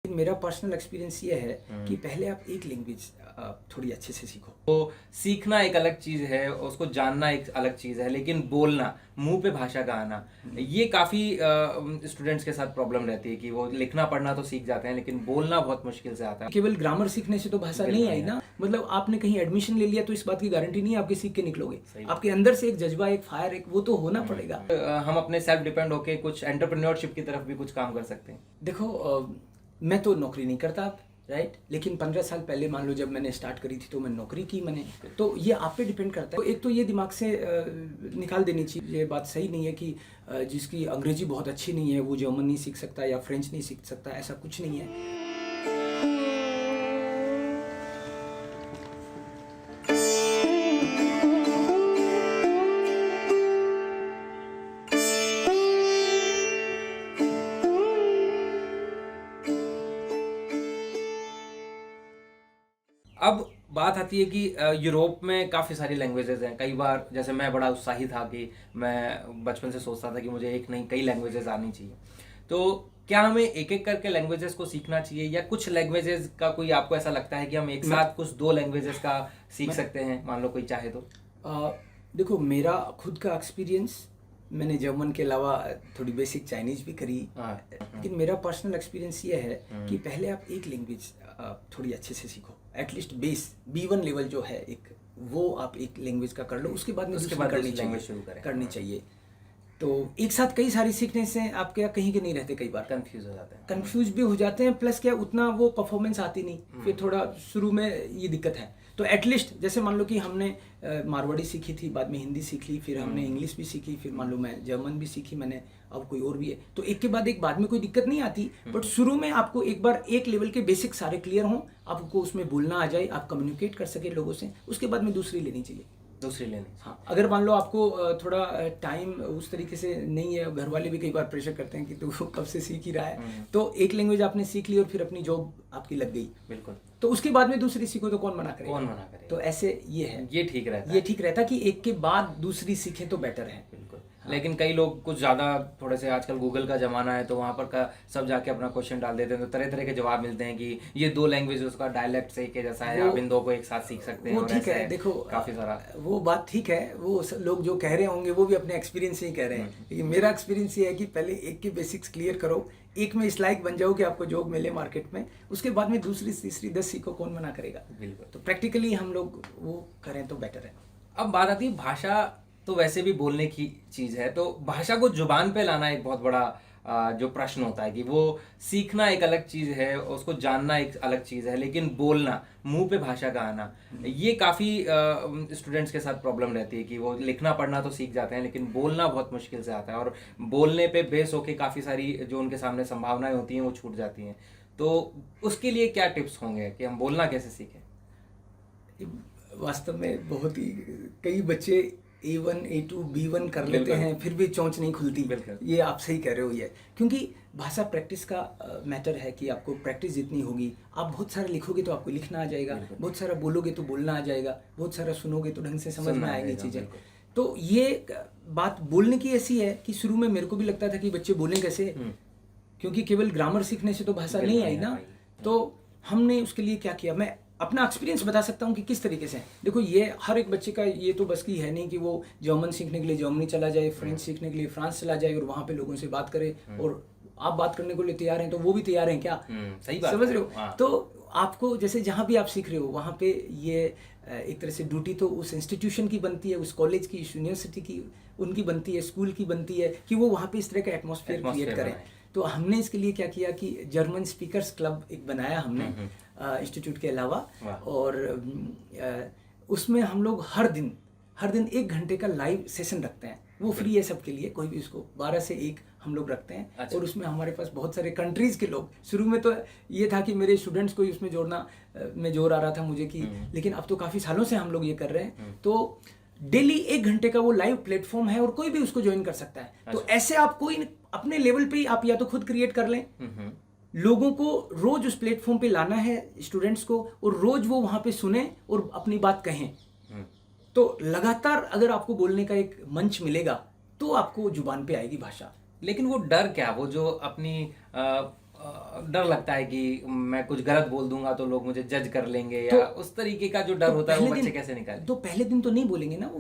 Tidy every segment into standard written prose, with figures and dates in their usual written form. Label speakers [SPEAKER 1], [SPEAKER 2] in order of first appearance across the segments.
[SPEAKER 1] मेरा personal experience ये है कि पहले आप एक लैंग्वेज थोड़ी अच्छे से सीखो।
[SPEAKER 2] तो सीखना एक अलग चीज है, उसको जानना एक अलग चीज है, लेकिन बोलना, मुंह पे भाषा का आना, ये काफी स्टूडेंट्स के साथ प्रॉब्लम रहती है कि वो लिखना पढ़ना तो सीख जाते हैं लेकिन बोलना बहुत मुश्किल से आता है।
[SPEAKER 1] केवल ग्रामर सीखने से तो भाषा नहीं आई ना। मतलब आपने कहीं एडमिशन ले लिया तो इस बात की गारंटी नहीं है आपके सीख के निकलोगे। आपके अंदर से एक जज्बा, एक फायर, एक वो तो होना पड़ेगा।
[SPEAKER 2] हम अपने सेल्फ डिपेंड होके कुछ एंटरप्रेन्योरशिप की तरफ भी कुछ काम कर सकते हैं।
[SPEAKER 1] देखो, मैं तो नौकरी नहीं करता अब, राइट, लेकिन 15 साल पहले मान लो जब मैंने स्टार्ट करी थी तो मैं नौकरी की मैंने। तो ये आप पे डिपेंड करता है। तो एक तो ये दिमाग से निकाल देनी चाहिए, ये बात सही नहीं है कि जिसकी अंग्रेजी बहुत अच्छी नहीं है वो जर्मन नहीं सीख सकता या फ्रेंच नहीं सीख सकता, ऐसा कुछ नहीं है।
[SPEAKER 2] अब बात आती है कि यूरोप में काफ़ी सारी लैंग्वेजेस हैं। कई बार जैसे मैं बड़ा उत्साही था कि मैं बचपन से सोचता था कि मुझे एक नहीं कई लैंग्वेजेस आनी चाहिए। तो क्या हमें एक एक करके लैंग्वेजेस को सीखना चाहिए या कुछ लैंग्वेजेस का कोई आपको ऐसा लगता है कि हम एक साथ कुछ 2 लैंग्वेजेस का सीख सकते हैं, मान लो कोई चाहे तो?
[SPEAKER 1] देखो, मेरा खुद का एक्सपीरियंस, मैंने जर्मन के अलावा थोड़ी बेसिक चाइनीज भी करी। लेकिन मेरा पर्सनल एक्सपीरियंस ये है कि पहले आप एक लैंग्वेज थोड़ी अच्छे से सीखो, एटलीस्ट बेस B1 लेवल जो है एक, वो आप एक लैंग्वेज का कर लो, उसके बाद में दूसरी करनी चाहिए। तो एक साथ कई सारी सीखने से आप क्या कहीं के नहीं रहते, कई बार
[SPEAKER 2] कंफ्यूज हो जाते हैं,
[SPEAKER 1] कंफ्यूज भी हो जाते हैं, प्लस क्या उतना वो परफॉर्मेंस आती नहीं, फिर थोड़ा शुरू में ये दिक्कत है। तो एटलीस्ट जैसे मान लो कि हमने मारवाड़ी सीखी थी, बाद में हिंदी सीख ली, फिर हमने इंग्लिश भी सीखी, फिर मान लो मैं जर्मन भी सीखी मैंने, अब कोई और भी है, तो एक के बाद में कोई दिक्कत नहीं आती। बट शुरू में आपको एक बार एक लेवल के बेसिक सारे क्लियर हों, आपको उसमें बोलना आ जाए, आप कम्युनिकेट कर सके लोगों से, उसके बाद में दूसरी लेनी चाहिए। हाँ, अगर मान लो आपको थोड़ा टाइम उस तरीके से नहीं है, घर वाले भी कई बार प्रेशर करते हैं कि तू कब से सीख ही रहा है, तो एक लैंग्वेज आपने सीख ली और फिर अपनी जॉब आपकी लग गई, बिल्कुल, तो उसके बाद में दूसरी सीखो तो कौन मना करेगा? तो ऐसे ये है,
[SPEAKER 2] ये ठीक रहता
[SPEAKER 1] है कि एक के बाद दूसरी सीखें तो बेटर है।
[SPEAKER 2] बिल्कुल। लेकिन कई लोग कुछ ज़्यादा थोड़े से, आजकल गूगल का ज़माना है तो वहाँ पर का सब जाके अपना क्वेश्चन डाल देते हैं, तो तरह तरह के जवाब मिलते हैं कि ये 2 लैंग्वेज का डायलेक्ट से के जैसा है, आप इन 2 को एक साथ सीख सकते हैं।
[SPEAKER 1] वो ठीक है, देखो
[SPEAKER 2] काफ़ी सारा
[SPEAKER 1] वो बात ठीक है, वो लोग जो कह रहे होंगे वो भी अपने एक्सपीरियंस से ही कह रहे हैं, लेकिन मेरा एक्सपीरियंस ये है कि पहले एक के बेसिक्स क्लियर करो, एक में इस लायक बन जाओ कि आपको जॉब मिले मार्केट में, उसके बाद में दूसरी तीसरी 10 सीखो, कौन मना करेगा?
[SPEAKER 2] बिल्कुल।
[SPEAKER 1] तो प्रैक्टिकली हम लोग वो करें तो बेटर है।
[SPEAKER 2] अब बात आती है भाषा, तो वैसे भी बोलने की चीज़ है, तो भाषा को जुबान पे लाना एक बहुत बड़ा जो प्रश्न होता है कि वो सीखना एक अलग चीज़ है, उसको जानना एक अलग चीज़ है, लेकिन बोलना, मुंह पे भाषा का आना, ये काफ़ी स्टूडेंट्स के साथ प्रॉब्लम रहती है कि वो लिखना पढ़ना तो सीख जाते हैं लेकिन बोलना बहुत मुश्किल से आता है, और बोलने पे बेस होके काफ़ी सारी जो उनके सामने संभावनाएं होती हैं वो छूट जाती हैं। तो उसके लिए क्या टिप्स होंगे कि हम बोलना कैसे सीखें?
[SPEAKER 1] वास्तव में बहुत ही कई बच्चे A1 A2 B1 कर लेते हैं, फिर भी चोंच नहीं खुलती। ये आप सही कह रहे हो, ये क्योंकि भाषा प्रैक्टिस का मैटर है कि आपको प्रैक्टिस जितनी होगी, आप बहुत सारा लिखोगे तो आपको लिखना आ जाएगा, बहुत सारा बोलोगे तो बोलना आ जाएगा, बहुत सारा सुनोगे तो ढंग से समझ में आएंगी चीज़ें। तो ये बात बोलने की ऐसी है कि शुरू में मेरे को भी लगता था कि बच्चे बोलें कैसे, क्योंकि केवल ग्रामर सीखने से तो भाषा नहीं आई ना। तो हमने उसके लिए क्या किया, मैं अपना एक्सपीरियंस बता सकता हूँ कि किस तरीके से। देखो, ये हर एक बच्चे का ये तो बस की है नहीं कि वो जर्मन सीखने के लिए जर्मनी चला जाए, फ्रेंच सीखने के लिए फ्रांस चला जाए और वहाँ पे लोगों से बात करे, और आप बात करने को लिए तैयार हैं तो वो भी तैयार हैं क्या?
[SPEAKER 2] सही बात,
[SPEAKER 1] समझ रहे हो? तो आपको जैसे जहाँ भी आप सीख रहे हो वहाँ पे ये एक तरह से ड्यूटी तो उस इंस्टीट्यूशन की बनती है, उस कॉलेज की, यूनिवर्सिटी की उनकी बनती है, स्कूल की बनती है कि वो वहाँ पे इस तरह का एटमॉस्फेयर क्रिएट करें। तो हमने इसके लिए क्या किया कि जर्मन स्पीकर्स क्लब एक बनाया हमने इंस्टीट्यूट के अलावा, और उसमें हम लोग हर दिन 1 घंटे का लाइव सेशन रखते हैं, वो फ्री है सबके लिए, कोई भी उसको 12 से 1 हम लोग रखते हैं। अच्छा। और उसमें हमारे पास बहुत सारे कंट्रीज़ के लोग, शुरू में तो ये था कि मेरे स्टूडेंट्स को उसमें जोड़ना में जोर आ रहा था मुझे कि, लेकिन अब तो काफ़ी सालों से हम लोग ये कर रहे हैं। तो डेली 1 घंटे का वो लाइव प्लेटफॉर्म है और कोई भी उसको ज्वाइन कर सकता है। अच्छा। तो ऐसे आप कोई अपने लेवल पे आप या तो खुद क्रिएट कर लें, लोगों को रोज उस प्लेटफॉर्म पे लाना है, स्टूडेंट्स को, और रोज वो वहां पे सुने और अपनी बात कहें। तो लगातार अगर आपको बोलने का एक मंच मिलेगा तो आपको जुबान पे आएगी भाषा।
[SPEAKER 2] लेकिन वो डर क्या, वो जो अपनी डर लगता है कि मैं कुछ गलत बोल दूंगा तो लोग मुझे जज कर लेंगे,
[SPEAKER 1] तो-
[SPEAKER 2] या उस तरीके का जो डर होता है वो
[SPEAKER 1] पहले
[SPEAKER 2] बच्चे
[SPEAKER 1] दिन-
[SPEAKER 2] कैसे निकालें?
[SPEAKER 1] तो पहले दिन तो नहीं बोलेंगे ना,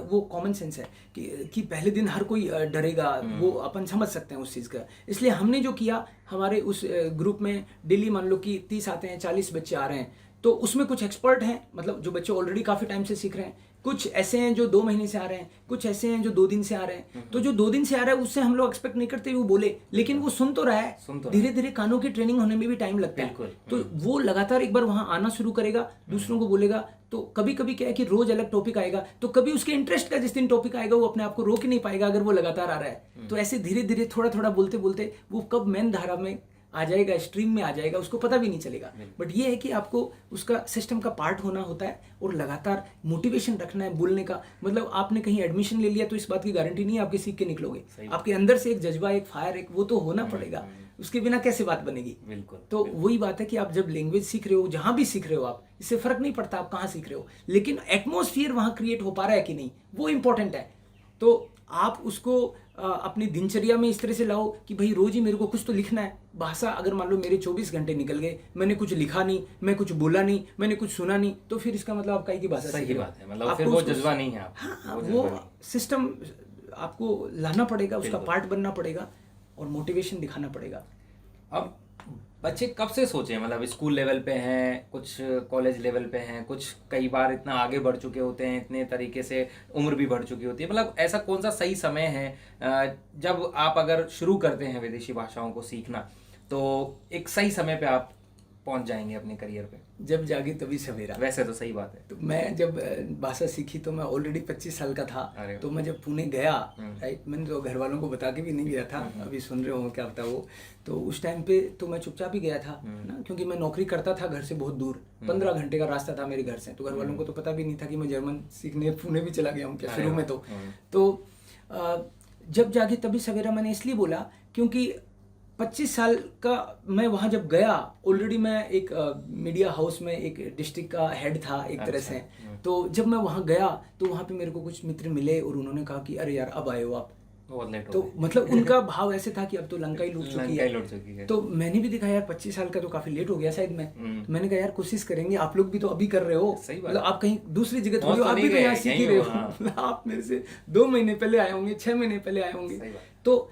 [SPEAKER 1] वो कॉमन सेंस है कि पहले दिन हर कोई डरेगा, वो अपन समझ सकते हैं उस चीज़ का। इसलिए हमने जो किया, हमारे उस ग्रुप में डेली मान लो कि 30 आते हैं, 40 बच्चे आ रहे हैं, तो उसमें कुछ एक्सपर्ट हैं, मतलब जो बच्चे ऑलरेडी काफ़ी टाइम से सीख रहे हैं, कुछ ऐसे हैं जो 2 महीने से आ रहे हैं, कुछ ऐसे हैं जो 2 दिन से आ रहे हैं। तो जो 2 दिन से आ रहा है उससे हम लोग एक्सपेक्ट नहीं करते वो बोले, लेकिन वो सुन तो रहा है। धीरे धीरे कानों की ट्रेनिंग होने में भी टाइम लगता है, तो वो लगातार एक बार वहां आना शुरू करेगा, दूसरों को बोलेगा। तो कभी कभी क्या है कि रोज अलग टॉपिक आएगा, तो कभी उसके इंटरेस्ट का जिस दिन टॉपिक आएगा वो अपने आप को रोक ही नहीं पाएगा अगर वो लगातार आ रहा है। तो ऐसे धीरे धीरे थोड़ा थोड़ा बोलते बोलते वो कब मेन धारा में आ जाएगा, स्ट्रीम में आ जाएगा, उसको पता भी नहीं चलेगा। बट ये है कि आपको उसका सिस्टम का पार्ट होना होता है और लगातार मोटिवेशन रखना है बोलने का। मतलब आपने कहीं एडमिशन ले लिया तो इस बात की गारंटी नहीं है आपके सीख के निकलोगे। आपके अंदर से एक जज्बा, एक फायर, एक वो तो होना पड़ेगा, उसके बिना कैसे बात बनेगी। तो वही बात है कि आप जब लैंग्वेज सीख रहे हो, जहां भी सीख रहे हो आप, इससे फर्क नहीं पड़ता आप कहाँ सीख रहे हो, लेकिन एटमोसफियर वहां क्रिएट हो पा रहा है कि नहीं, वो इंपॉर्टेंट है। तो आप उसको अपनी दिनचर्या में इस तरह से लाओ कि भाई रोज ही मेरे को कुछ तो लिखना है। भाषा अगर मान लो मेरे 24 घंटे निकल गए, मैंने कुछ लिखा नहीं, मैं कुछ बोला नहीं, मैंने कुछ सुना नहीं, तो फिर इसका मतलब आप कहीं की भाषा
[SPEAKER 2] सही बात है, मतलब फिर वो जज्बा नहीं है।
[SPEAKER 1] हाँ, वो सिस्टम आपको लाना पड़ेगा, उसका पार्ट बनना पड़ेगा और मोटिवेशन दिखाना पड़ेगा।
[SPEAKER 2] अब बच्चे कब से सोचे, मतलब स्कूल लेवल पे हैं, कुछ कॉलेज लेवल पे हैं, कुछ कई बार इतना आगे बढ़ चुके होते हैं, इतने तरीके से उम्र भी बढ़ चुकी होती है, मतलब ऐसा कौन सा सही समय है जब आप अगर शुरू करते हैं विदेशी भाषाओं को सीखना, तो एक सही समय पे आप पहुंच जाएंगे अपने करियर पे?
[SPEAKER 1] जब जागी तभी सवेरा।
[SPEAKER 2] वैसे तो सही बात है।
[SPEAKER 1] तो मैं जब भाषा सीखी तो मैं ऑलरेडी 25 साल का था। तो मैं जब पुणे गया, राइट, मैंने तो घर वालों को बता के भी नहीं गया था, अभी सुन रहे हो क्या बता वो, तो उस टाइम पे तो मैं चुपचाप ही गया था ना, क्योंकि मैं नौकरी करता था घर से बहुत दूर, 15 घंटे का रास्ता था मेरे घर से। तो घर वालों को तो पता भी नहीं था कि मैं जर्मन सीखने पुणे भी चला गया हूँ क्या शुरू में। तो जब जागी तभी सवेरा मैंने इसलिए बोला क्योंकि 25 साल का मैं वहाँ जब गया, ऑलरेडी मैं एक मीडिया हाउस में एक डिस्ट्रिक्ट का हेड था एक तरह से। तो जब मैं वहाँ गया तो वहाँ पे मेरे को कुछ मित्र मिले और उन्होंने कहा कि अरे यार अब आए हो आप। तो मतलब उनका भाव ऐसे था कि अब तो लंका ही लूट चुकी है। तो मैंने भी देखा यार 25 साल का तो काफी लेट हो गया शायद मैं। मैंने कहा यार कोशिश करेंगे, आप लोग भी तो अभी कर रहे हो, मतलब आप कहीं दूसरी जगह थोड़ी, आप भी तो यहाँ सीख ही रहे हो। आप मेरे से 2 महीने पहले आए होंगे, 6 महीने पहले आए होंगे। तो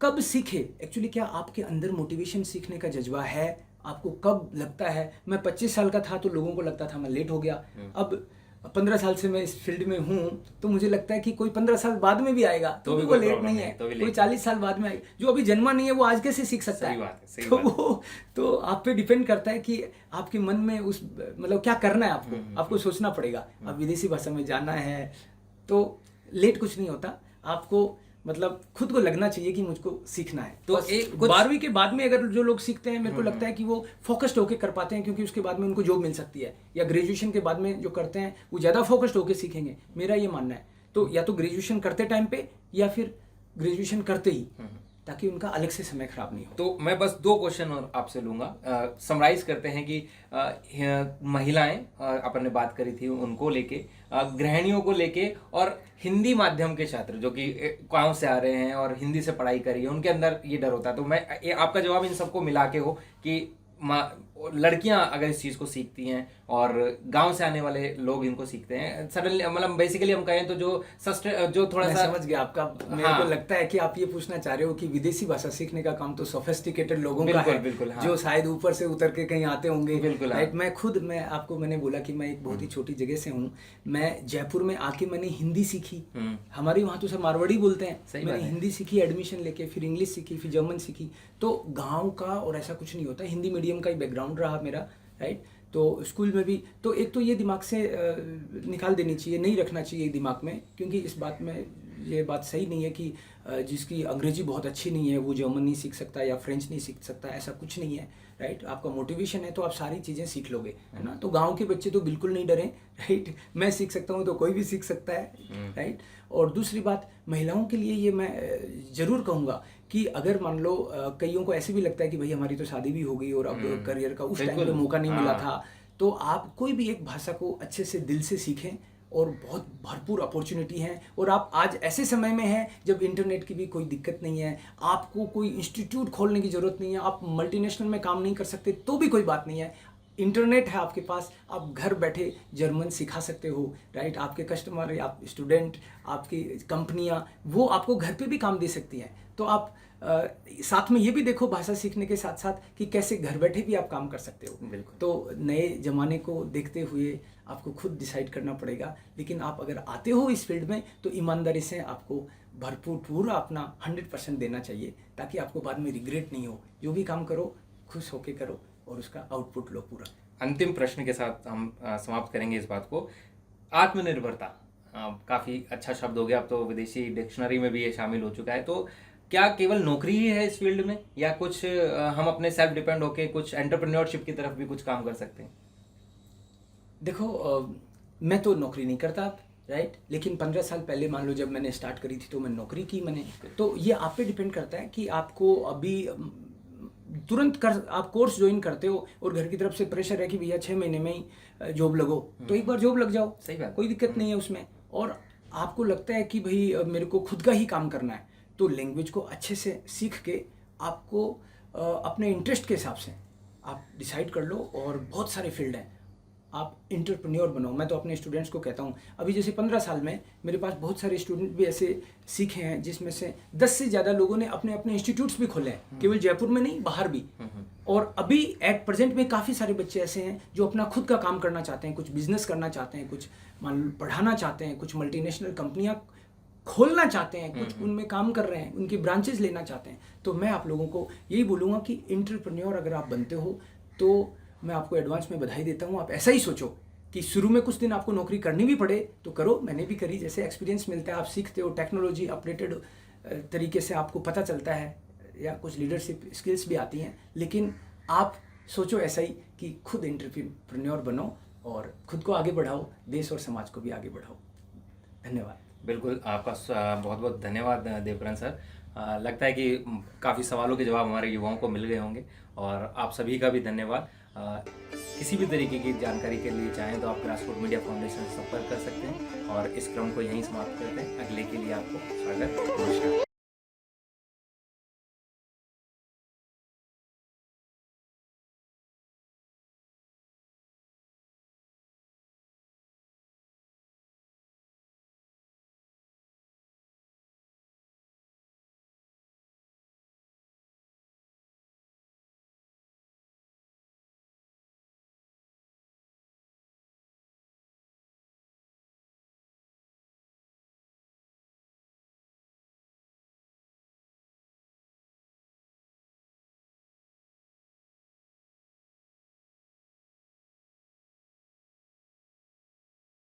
[SPEAKER 1] कब सीखे एक्चुअली, क्या आपके अंदर मोटिवेशन सीखने का जज्बा है, आपको कब लगता है। मैं 25 साल का था तो लोगों को लगता था मैं लेट हो गया। अब 15 साल से मैं इस फील्ड में हूँ तो मुझे लगता है कि कोई 15 साल बाद में भी आएगा तो भी वो लेट नहीं है, कोई 40 साल बाद में आएगा। जो अभी जन्मा नहीं है वो आज कैसे सीख सकता है। तो वो तो आप पे डिपेंड करता है कि आपके मन में उस मतलब क्या करना है आपको सोचना पड़ेगा। अब विदेशी भाषा में जाना है तो लेट कुछ नहीं होता, आपको मतलब खुद को लगना चाहिए कि मुझको सीखना है। तो एक 12वीं के बाद में अगर जो लोग सीखते हैं, मेरे को लगता है कि वो फोकस्ड होकर कर पाते हैं, क्योंकि उसके बाद में उनको जॉब मिल सकती है। या ग्रेजुएशन के बाद में जो करते हैं वो ज़्यादा फोकस्ड होकर सीखेंगे, मेरा ये मानना है। तो या तो ग्रेजुएशन करते टाइम पे या फिर ग्रेजुएशन करते ही, ताकि उनका अलग से समय खराब नहीं हो।
[SPEAKER 2] तो मैं बस 2 क्वेश्चन और आपसे लूंगा। समराइज करते हैं कि महिलाएं अपन ने बात करी थी उनको लेके, गृहिणियों को लेके, और हिंदी माध्यम के छात्र जो कि गांव से आ रहे हैं और हिंदी से पढ़ाई करी है, उनके अंदर ये डर होता है। तो मैं आपका जवाब इन सबको मिला के हो कि लड़कियां अगर इस चीज को सीखती हैं और गांव से आने वाले लोग इनको सीखते हैं, सडनली मतलब बेसिकली हम कहें तो जो थोड़ा सा
[SPEAKER 1] समझ गया आपका। मेरे को लगता है कि आप ये पूछना चाह रहे हो कि विदेशी भाषा सीखने का काम तो सोफिस्टिकेटेड लोगों का है,
[SPEAKER 2] बिल्कुल, हाँ।
[SPEAKER 1] जो शायद ऊपर से उतर के कहीं आते होंगे।
[SPEAKER 2] बिल्कुल, हाँ।
[SPEAKER 1] मैं आपको मैंने बोला कि मैं एक बहुत ही छोटी जगह से हूँ। मैं जयपुर में आके मैंने हिंदी सीखी। हमारी वहाँ तो सब मारवाड़ी बोलते हैं, मैंने हिंदी सीखी एडमिशन लेके, फिर इंग्लिश सीखी, फिर जर्मन सीखी। तो गाँव का और ऐसा कुछ नहीं होता, हिंदी मीडियम का ही बैकग्राउंड रहा मेरा, राइट। तो स्कूल में भी तो एक तो ये दिमाग से निकाल देनी चाहिए, नहीं रखना चाहिए दिमाग में, क्योंकि इस बात में ये बात सही नहीं है कि जिसकी अंग्रेजी बहुत अच्छी नहीं है वो जर्मन नहीं सीख सकता या फ्रेंच नहीं सीख सकता, ऐसा कुछ नहीं है, राइट। आपका मोटिवेशन है तो आप सारी चीज़ें सीख लोगे, है ना। तो गांव के बच्चे तो बिल्कुल नहीं डरें, राइट। मैं सीख सकता हूँ तो कोई भी सीख सकता है, राइट। और दूसरी बात, महिलाओं के लिए ये मैं ज़रूर कहूँगा कि अगर मान लो कईयों को ऐसे भी लगता है कि भाई हमारी तो शादी भी हो गई और अब करियर का उस टाइम पे मौका नहीं मिला था, तो आप कोई भी एक भाषा को अच्छे से दिल से सीखें और बहुत भरपूर अपॉर्चुनिटी हैं। और आप आज ऐसे समय में हैं जब इंटरनेट की भी कोई दिक्कत नहीं है, आपको कोई इंस्टीट्यूट खोलने की ज़रूरत नहीं है, आप मल्टीनेशनल में काम नहीं कर सकते तो भी कोई बात नहीं है, इंटरनेट है आपके पास, आप घर बैठे जर्मन सिखा सकते हो, राइट। आपके कस्टमर, आप स्टूडेंट, आपकी कंपनियां, वो आपको घर पे भी काम दे सकती हैं। तो आप साथ में ये भी देखो भाषा सीखने के साथ साथ कि कैसे घर बैठे भी आप काम कर सकते हो।
[SPEAKER 2] बिल्कुल।
[SPEAKER 1] तो नए ज़माने को देखते हुए आपको खुद डिसाइड करना पड़ेगा, लेकिन आप अगर आते हो इस फील्ड में तो ईमानदारी से आपको भरपूर पूरा अपना 100% देना चाहिए, ताकि आपको बाद में रिग्रेट नहीं हो। जो भी काम करो खुश होके करो और उसका आउटपुट लो पूरा।
[SPEAKER 2] अंतिम प्रश्न के साथ हम समाप्त करेंगे इस बात को। आत्मनिर्भरता काफ़ी अच्छा शब्द हो गया, अब तो विदेशी डिक्शनरी में भी ये शामिल हो चुका है। तो क्या केवल नौकरी ही है इस फील्ड में, या कुछ हम अपने सेल्फ डिपेंड होके कुछ एंटरप्रेन्योरशिप की तरफ भी कुछ काम कर सकते हैं?
[SPEAKER 1] देखो मैं तो नौकरी नहीं करता, राइट, लेकिन 15 साल पहले मान लो जब मैंने स्टार्ट करी थी तो मैं नौकरी की मैंने। तो ये आप पे डिपेंड करता है कि आपको अभी तुरंत कर आप कोर्स ज्वाइन करते हो और घर की तरफ से प्रेशर है कि भैया 6 महीने में ही जॉब लगो, तो एक बार जॉब लग जाओ,
[SPEAKER 2] सही बात,
[SPEAKER 1] कोई दिक्कत नहीं है उसमें। और आपको लगता है कि भाई मेरे को खुद का ही काम करना है, तो लैंग्वेज को अच्छे से सीख के आपको अपने इंटरेस्ट के हिसाब से आप डिसाइड कर लो। और बहुत सारे फील्ड हैं, आप इंटरप्रेन्योर बनो। मैं तो अपने स्टूडेंट्स को कहता हूँ, अभी जैसे 15 साल में मेरे पास बहुत सारे स्टूडेंट भी ऐसे सीखे हैं जिसमें से 10 से ज़्यादा लोगों ने अपने अपने इंस्टीट्यूट्स भी खोले हैं, केवल जयपुर में नहीं, बाहर भी। और अभी एट प्रेजेंट में काफ़ी सारे बच्चे ऐसे हैं जो अपना खुद का काम करना चाहते हैं, कुछ बिजनेस करना चाहते हैं, कुछ मान लो पढ़ाना चाहते हैं, कुछ मल्टीनेशनल कंपनियाँ खोलना चाहते हैं, कुछ उनमें काम कर रहे हैं, उनकी ब्रांचेस लेना चाहते हैं। तो मैं आप लोगों को यही बोलूँगा कि इंटरप्रेन्योर अगर आप बनते हो तो मैं आपको एडवांस में बधाई देता हूँ। आप ऐसा ही सोचो कि शुरू में कुछ दिन आपको नौकरी करनी भी पड़े तो करो, मैंने भी करी। जैसे एक्सपीरियंस मिलता है, आप सीखते हो, टेक्नोलॉजी अपडेटेड तरीके से आपको पता चलता है, या कुछ लीडरशिप स्किल्स भी आती हैं। लेकिन आप सोचो ऐसा ही कि खुद एंटरप्रेन्योर बनो और खुद को आगे बढ़ाओ, देश और समाज को भी आगे बढ़ाओ। धन्यवाद।
[SPEAKER 2] बिल्कुल, आपका बहुत बहुत धन्यवाद देवकरण सर। लगता है कि काफ़ी सवालों के जवाब हमारे युवाओं को मिल गए होंगे, और आप सभी का भी धन्यवाद। किसी भी तरीके की जानकारी के लिए चाहें तो आप ग्रासरूट मीडिया फाउंडेशन से संपर्क कर सकते हैं, और इस क्रम को यहीं समाप्त करते हैं। अगले के लिए आपको स्वागत, नमस्कार।